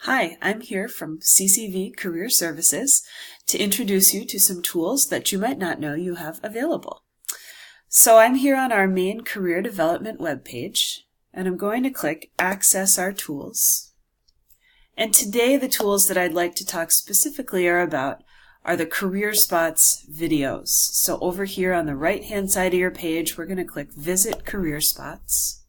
Hi, I'm here from CCV Career Services to introduce you to some tools that you might not know you have available. So I'm here on our main career development webpage, and I'm going to click Access Our Tools. And today the tools that I'd like to talk specifically about are the Careerspots videos. So over here on the right-hand side of your page, we're going to click Visit Careerspots.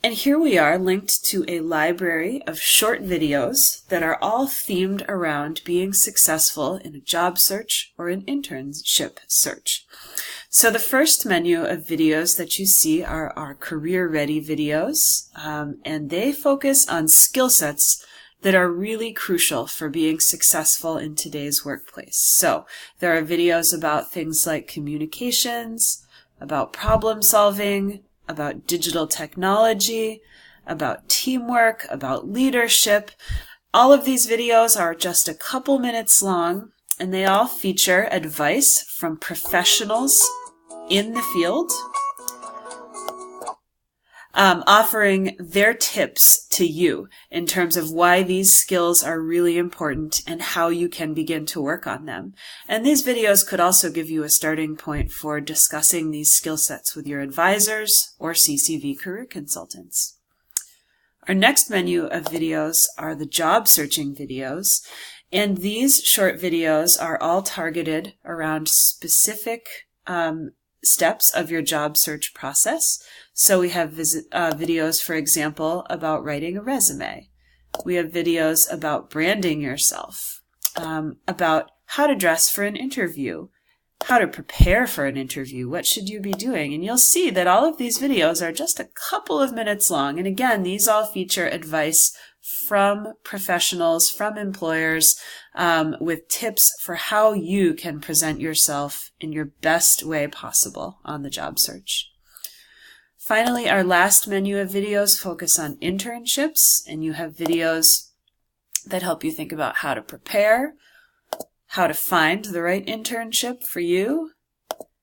And here we are linked to a library of short videos that are all themed around being successful in a job search or an internship search. So the first menu of videos that you see are our career ready videos, and they focus on skill sets that are really crucial for being successful in today's workplace. So there are videos about things like communications, about problem solving, about digital technology, about teamwork, about leadership. All of these videos are just a couple minutes long, and they all feature advice from professionals in the field, offering their tips to you in terms of why these skills are really important and how you can begin to work on them. And these videos could also give you a starting point for discussing these skill sets with your advisors or CCV career consultants. Our next menu of videos are the job searching videos, and these short videos are all targeted around specific steps of your job search process. So we have videos, for example, about writing a resume. We have videos about branding yourself, about how to dress for an interview, how to prepare for an interview, what should you be doing. And you'll see that all of these videos are just a couple of minutes long. And again, these all feature advice from professionals, from employers, with tips for how you can present yourself in your best way possible on the job search. Finally, our last menu of videos focus on internships, and you have videos that help you think about how to prepare, how to find the right internship for you,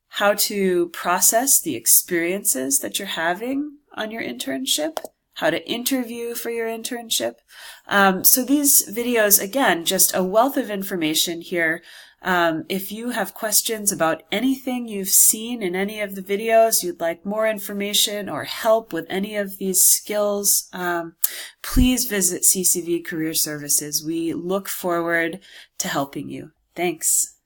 how to process the experiences that you're having on your internship, how to interview for your internship. So these videos, again, just a wealth of information here. If you have questions about anything you've seen in any of the videos, you'd like more information or help with any of these skills, please visit CCV Career Services. We look forward to helping you. Thanks.